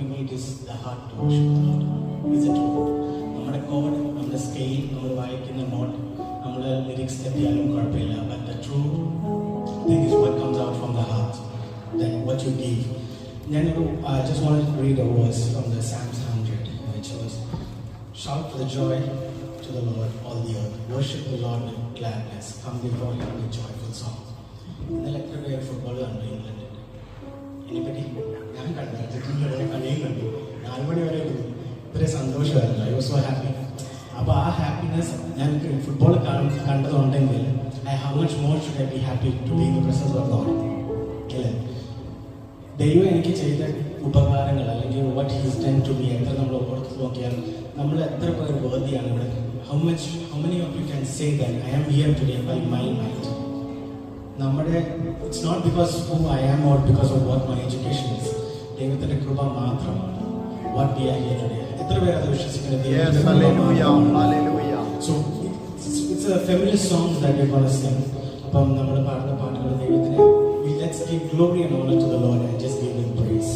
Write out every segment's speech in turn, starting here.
we need is the heart to worship the Lord. Is it true? നമ്മുടെ code, നമ്മുടെ scale, നമ്മൾ വായിക്കുന്ന not, നമ്മുടെ ലിറിക്സ് തെറ്റിയാലും കുഴപ്പമില്ല. But the true thing is what comes out from the heart, that what you give. I just wanted to read a verse from the Psalms 100, which was, shout for the joy to the Lord, all the earth. Worship the Lord with gladness. Come before Him with joyful songs. ഇന്നലെ എത്ര പേര് football കണ്ടു ഇംഗ്ലണ്ടിൽ? എനിപ്പറ്റി ഞാൻ കണ്ടു 4 മണി വരെ ഇത്രയും സന്തോഷമായിരുന്നു. I was so happy. അപ്പോൾ ആ ഹാപ്പിനെസ് ഞാൻ ഫുട്ബോൾ കണ്ടതുണ്ടെങ്കിൽ how much more should I be happy to be in the presence of God. അല്ലേ? ദൈവം എനിക്ക് ചെയ്ത ഉപകാരങ്ങൾ അല്ലെങ്കിൽ what he's done to be എത്ര നമ്മൾ ഓർത്ത് നോക്കിയാൽ നമ്മൾ എത്ര പേർ വേർതിയാണ് ഇവിടെ. How many of you can say that I am here today by my mind. നമ്മുടെ it's not because who I am or because of what my education is. ദൈവത്തിൻ്റെ കൃപ മാത്രമാണ് what we are here today. എത്ര പേർ അത് വിശ്വസിക്കുന്നത്? So it's A familiar songs that we gonna Singh. അപ്പം നമ്മൾ പാടുന്ന പാട്ടുകൾ ദൈവത്തിന് let's give glory and honor to the Lord and just give Him praise.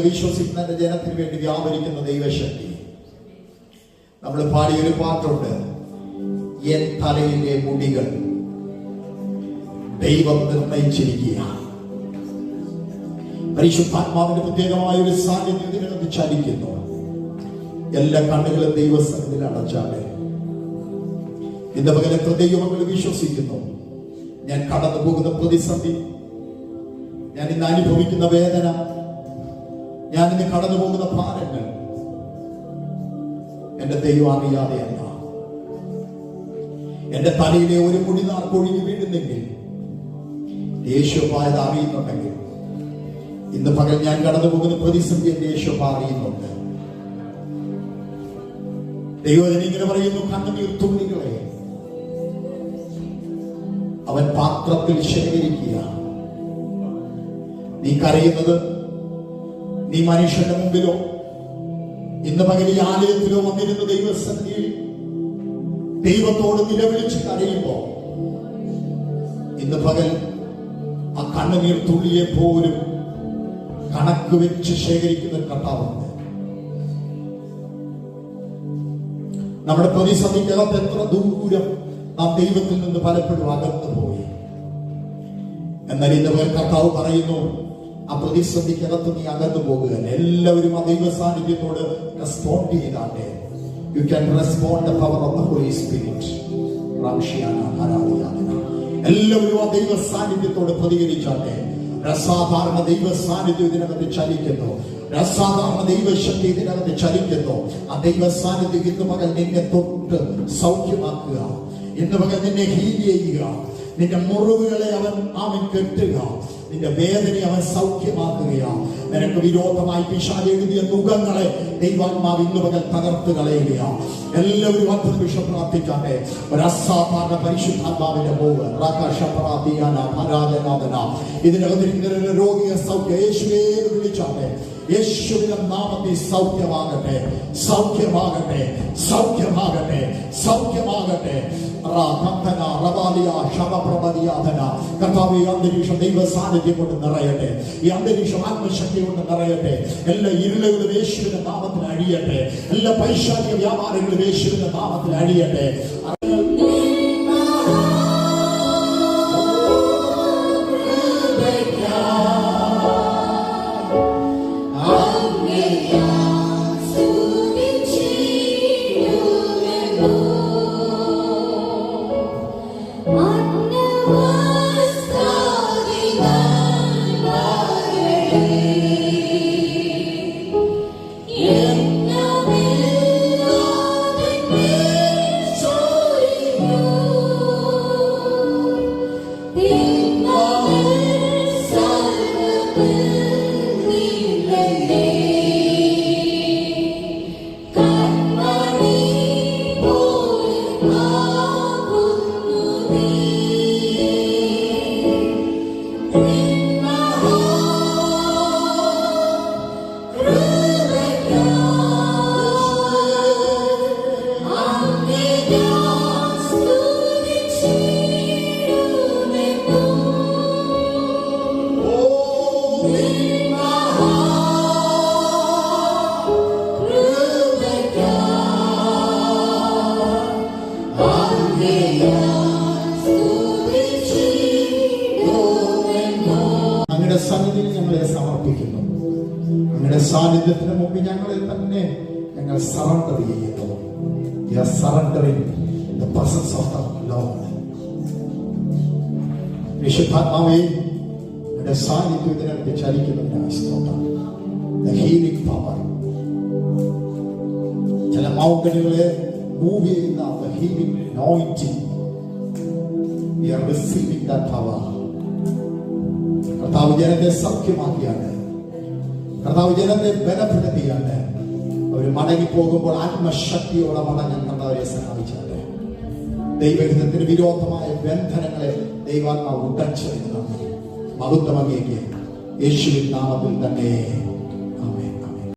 വിശ്വസിക്കുന്ന എന്റെ ജനത്തിന് വേണ്ടി വ്യാപരിക്കുന്ന ദൈവശക്തി. നമ്മൾ പാടിയൊരു പാട്ടുണ്ട്, എൻ തലയിലെ മുടികൾ ദൈവം നിർണയിച്ചിരിക്കുകയാണ്. പരിശുദ്ധാത്മാവിന്റെ പ്രത്യേകമായ ഒരു സാന്നിധ്യം ഇതിനകത്ത് ചലിക്കുന്നു. എല്ലാ കണ്ണുകളും ദൈവസന്നിധിയിൽ അടച്ചാണ്. ഇന്ന് പകൽ എത്ര ദൈവങ്ങൾ വിശ്വസിക്കുന്നു, ഞാൻ കടന്നു പോകുന്ന പ്രതിസന്ധി, ഞാൻ ഇന്ന് അനുഭവിക്കുന്ന വേദന, ഞാൻ ഇന്ന് കടന്നു പോകുന്ന ഭാരങ്ങൾ എന്റെ ദൈവം അറിയാതെയല്ല. എന്റെ തലയിലെ ഒരു മുടി നാർക്കൊഴിഞ്ഞു വീഴുന്നെങ്കിൽ യേശുവായത് അറിയുന്നുണ്ടെങ്കിൽ, ഇന്ന് പകൽ ഞാൻ കടന്നു പോകുന്ന പ്രതിസന്ധി എന്റെ യേശുവ അറിയുന്നുണ്ട്. ദൈവം ഇങ്ങനെ പറയുന്നു, കണ്ണുനീർ തുള്ളികളെ അവൻ പാത്രത്തിൽ ശേഖരിക്കുക. നീ കരയുന്നത് നീ മനുഷ്യന്റെ മുമ്പിലോ ഇന്ന് പകൽ ഈ ആലയത്തിലോ വന്നിരുന്ന ദൈവസന്നിധിയിൽ ദൈവത്തോട് നിലവിളിച്ച് കരയുമ്പോ, ഇന്ന് പകൽ ആ കണ്ണുനീർ തുള്ളിയെ പോലും കണക്ക് വെച്ച് ശേഖരിക്കുന്ന ഒരു കർത്താവുണ്ട്. നമ്മുടെ പ്രതിസന്ധിക്കകത്ത് എത്ര ദൂരം നാം ദൈവത്തിൽ നിന്ന് പലപ്പോഴും അകന്നു പോയി. എന്നാൽ ഇന്ന് പകൽ കർത്താവ് പറയുന്നു, ആ പ്രതിസന്ധിക്കകത്ത് നീ അകന്നു പോകുക. എല്ലാവരും ആ ദൈവ സാന്നിധ്യത്തോട് റെസ്പോണ്ട് ചെയ്താട്ടെ. You can respond the power of the Holy Spirit. എല്ലാവരും ആ ദൈവ സാന്നിധ്യത്തോട് പ്രതികരിച്ചാട്ടെ. അസാധാരണ ദൈവ സാന്നിധ്യം ഇതിനകത്ത് ചലിക്കുന്നു. അസാധാരണ ദൈവശക്തി ഇതിനകത്ത് ചലിക്കുന്നു. ആ ദൈവ സാന്നിധ്യം ഇന്ന് പകൽ നിന്നെ തൊട്ട് സൗഖ്യമാക്കുക. ഇന്ന് പകൽ നിന്നെ ഹീൽ ചെയ്യുക. നിന്റെ മുറിവുകളെ അവൻ കെട്ടുക. നിന്റെ വേദനയെ അവൻ സൗഖ്യമാക്കുകയാണ്. നിനക്ക് വിരോധമായി പിശാച് എഴുതിയ മുഖങ്ങളെ ദൈവാത്മാവ് ഇന്ന് പകൽ തകർത്ത് കളയുകയാണ്. എല്ലാവരും 10 നിമിഷം പ്രാർത്ഥിക്കാതെ ഒരു അസാധാരണ പരിശുദ്ധാത്മാവിന്റെ പോവ് ഇതിനകത്തിരിക്കുന്ന രോഗിയെ സൗഖ്യ യേശുവേ വിളിച്ചാട്ടെ. യേശുവിന്റെ നാമത്തിൽ സൗഖ്യമാകട്ടെ, സൗഖ്യമാകട്ടെ, സൗഖ്യമാകട്ടെ, സൗഖ്യമാകട്ടെ. കർത്താവ് ഈ അന്തരീക്ഷം ദൈവ സാന്നിധ്യം കൊണ്ട് നിറയട്ടെ. ഈ അന്തരീക്ഷം ആത്മശക്തി കൊണ്ട് നിറയട്ടെ. എല്ലാ ഇരുളുകളും യേശുവിന്റെ നാമത്തിൽ അഴിയട്ടെ. എല്ലാ പൈശാചിക വ്യാപാരങ്ങളും യേശുവിന്റെ നാമത്തിൽ അഴിയട്ടെ. അങ്ങയുടെ സന്നിധിയിൽ ഞങ്ങളെ സമർപ്പിക്കുന്നു. അങ്ങയുടെ സാന്നിധ്യത്തിന് മുമ്പ് ഞങ്ങളെ തന്നെ ഞങ്ങൾ സറണ്ടർ ചെയ്യുന്നു. We are surrendering in the presence of the Lord. വിശുദ്ധാത്മാവേ, അങ്ങയുടെ സാന്നിധ്യത്തിനകത്ത് ചലിക്കുന്നതിനായി സ്തോത്രം. The healing power. ചില മൗണ്ടനുകളെ മൂവ് ചെയ്യുന്ന the healing anointing. We are receiving that power. കർത്താവ് ജനത്തെ സൗഖ്യമാക്കിയാണ്. കർത്താവ് ജനത്തെ ബലപ്പെടുത്തിയാണ്. അവർ മടങ്ങി പോകുമ്പോൾ ആത്മശക്തിയോടെ മടങ്ങാൻ കർത്താവിനെ സഹായിച്ചാണ്. ദൈവഹിതത്തിന് വിരോധമായ ബന്ധനങ്ങളെ ദൈവാത്മാവ് ഉടച്ചെടുക്കുന്ന മഹത്വം അങ്ങേക്ക് യേശുവിൻ നാമത്തിൽ തന്നെ.